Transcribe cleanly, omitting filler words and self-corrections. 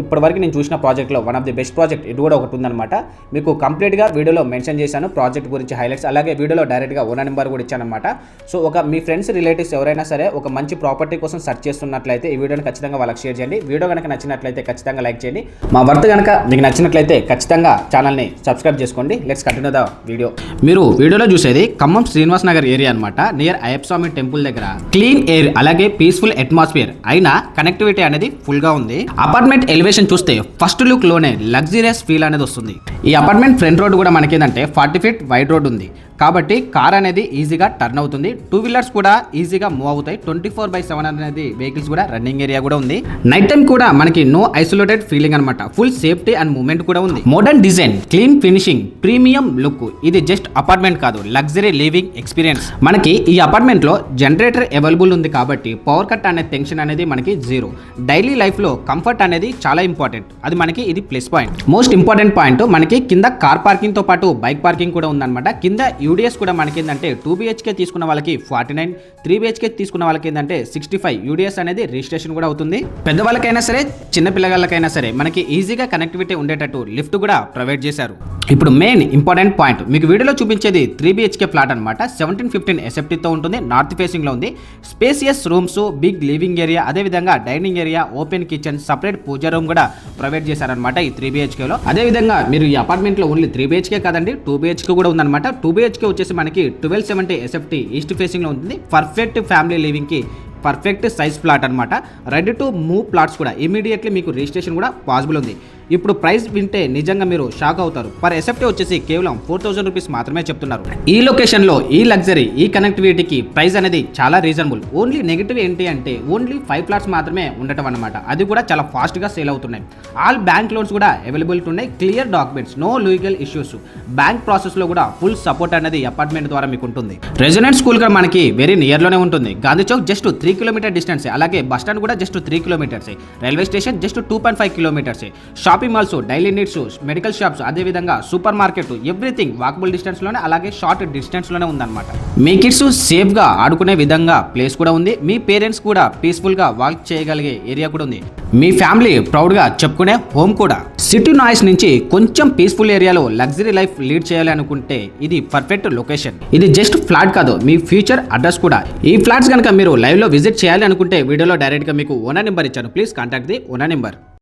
ఇప్పటివరకు నేను చూసిన ప్రాజెక్ట్లో one of the best project ఇది కూడా ఒకటి ఉందన్నమాట. మీకు కంప్లీట్గా వీడియోలో మెన్షన్ చేశాను ప్రాజెక్ట్ గురించి హైలైట్స్, అలాగే వీడియోలో డైరెక్ట్గా ఓనర్ నెంబర్ కూడా ఇచ్చానమాట. సో మీ ఫ్రెండ్స్ రిలేటివ్స్ ఎవరైనా సరే ఒక మంచి ప్రాపర్టీ కోసం సెర్చ్ చేస్తున్నట్లయితే ఈ వీడియోని ఖచ్చితంగా వాళ్ళకి షేర్ చేయండి. వీడియో కనుక నచ్చినట్లయితే ఖచ్చితంగా లైక్ చేయండి. మా వర్త్ కనుక మీకు నచ్చినట్లయితే ఖచ్చితంగా ఛానల్ని సబ్స్క్రైబ్ చేసుకోండి. Let's continue the video. మీరు వీడియోలో చూసేది ఖమ్మం శ్రీనివాస్ నగర్ ఏరియా అనమాట. నియర్ అయ్యప్ప స్వామి టెంపుల్ దగ్గర క్లీన్ ఎయిర్ అలాగే పీస్ఫుల్ అట్మాస్ఫియర్ అయినా కనెక్టివిటీ అనేది ఫుల్ గా ఉంది. అపార్ట్మెంట్ ఎలివేషన్ చూస్తే ఫస్ట్ లుక్ లోనే లగ్జరియస్ ఫీల్ అనేది వస్తుంది. ఈ అపార్ట్మెంట్ ఫ్రంట్ రోడ్ కూడా మనకి ఏంటంటే 40 feet వైడ్ రోడ్ ఉంది కాబట్టి కార్ అనేది ఈజీగా టర్న్ అవుతుంది. 2 వీలర్స్ కూడా ఈజీగా మూవ్ అవుతాయి. 24/7 అనేది వెహికల్స్ కూడా రన్నింగ్ ఏరియా కూడా ఉంది. నైట్ టైం కూడా మనకి నో ఐసోలేటెడ్ ఫీలింగ్ అనమాట. ఫుల్ సేఫ్టీ అండ్ మూవ్మెంట్ కూడా ఉంది. Modern design, clean finishing, premium look. ఇది జస్ట్ అపార్ట్మెంట్ కాదు, లగ్జరీ లివింగ్ ఎక్స్పీరియన్స్. మనకి ఈ అపార్ట్మెంట్ లో జనరేటర్ అవైలబుల్ ఉంది కాబట్టి పవర్ కట్ అనే టెన్షన్ అనేది మనకి జీరో. డైలీ లైఫ్ లో కంఫర్ట్ అనేది చాలా ఇంపార్టెంట్. అది మనకి ఇది plus point. Most important point మనకి కింద కార్ పార్కింగ్ తో పాటు బైక్ పార్కింగ్ కూడా ఉందన్నమాట. కింద యూడిఎస్ కూడా మనకి ఏంటంటే 2 BHK తీసుకున్న వాళ్ళకి 49, 3 BHK తీసుకున్న వాళ్ళకి ఏంటంటే 65 యూడిఎస్ అనేది రిజిస్ట్రేషన్ కూడా అవుతుంది. పెద్దవాళ్ళకైనా సరే చిన్న పిల్లగాళ్ళకైనా సరే మనకి ఈజీగా కనెక్టివిటీ ఉండేటట్టు లిఫ్ట్ కూడా ప్రొవైడ్ చేశారు. ఇప్పుడు మెయిన్ ఇంపార్టెంట్ పాయింట్ మీకు వీడియోలో చూపించేది 3 BHK ఫ్లాట్ అనమాట. 17-15 ఎస్ఎఫ్టీతో ఉంటుంది. నార్త్ ఫేసింగ్ లో ఉంది. Spacious rooms, big living area, అదేవిధంగా dining area, open kitchen, separate puja room కూడా ప్రొవైడ్ చేశారనమాట ఈ 3 BHK లో. అదేవిధంగా మీరు ఈ అపార్ట్మెంట్ లో ఓన్లీ 3 BHK కాదండి, 2 BHK కూడా ఉందన్నమాట. 2 BHK వచ్చేసి మనకి 1270 ఎస్ఎఫ్టీ ఈస్ట్ ఫేసింగ్ లో ఉంటుంది. పర్ఫెక్ట్ ఫ్యామిలీ లివింగ్ కి పర్ఫెక్ట్ సైజ్ ప్లాట్ అనమాట. రెడీ టు మూవ్ ప్లాట్స్ కూడా ఇమీడియట్లీ మీకు రిజిస్ట్రేషన్ కూడా పాసిబుల్ ఉంది. ఇప్పుడు ప్రైస్ వింటే నిజంగా మీరు షాక్ అవుతారు. పర్ ఎస్ఎఫ్టీ వచ్చేసి కేవలం 4000 రూపీస్ మాత్రమే చెప్తున్నారు. ఈ లొకేషన్లో ఈ లగ్జరీ, ఈ కనెక్టివిటీకి ప్రైస్ అనేది చాలా రీజనబుల్. ఓన్లీ నెగిటివ్ ఏంటి అంటే ఓన్లీ 5 ప్లాట్స్ మాత్రమే ఉండటం అనమాట. అది కూడా చాలా ఫాస్ట్గా సేల్ అవుతున్నాయి. ఆల్ బ్యాంక్ లోన్స్ కూడా అవైలబిలిటీ ఉన్నాయి. Clear documents, no legal issues. Bank ప్రాసెస్లో కూడా ఫుల్ సపోర్ట్ అనేది అపార్ట్మెంట్ ద్వారా మీకు ఉంటుంది. రెసిడెంట్ స్కూల్ కూడా మనకి వెరీ నియర్లోనే ఉంటుంది. Gandhi Chowk just 3 kilometer distance, అలాగే బస్ స్టాండ్ కూడా just 3 kilometers. Railway station just 2.5 kilometers. Shopping malls, daily needs, medical shops, అదేవిధంగా supermarket, everything walkable distance లోనే అలాగే షార్ట్ డిస్టెన్స్ లోనే ఉందన్నమాట. మీ కిడ్స్ సేఫ్ గా ఆడుకునే విధంగా ప్లేస్ కూడా ఉంది. మీ పేరెంట్స్ కూడా పీస్ఫుల్ గా వాక్ చేయగలిగే ఏరియా కూడా ఉంది. మీ ఫ్యామిలీ ప్రౌడ్ గా చెప్పుకునే హోమ్ కూడా. సిటీ నాయిస్ నుంచి కొంచెం పీస్ఫుల్ ఏరియాలో లగ్జరీ లైఫ్ లీడ్ చేయాలి అనుకుంటే ఇది పర్ఫెక్ట్ లొకేషన్. ఇది జస్ట్ ఫ్లాట్ కాదు, మీ ఫ్యూచర్ అడ్రస్ కూడా. ఈ ఫ్లాట్స్ కనుక మీరు లైవ్ లో విజిట్ చేయాలి అనుకుంటే వీడియోలో డైరెక్ట్ గా మీకు ఓనర్ నెంబర్ ఇచ్చాను. Please contact the owner number.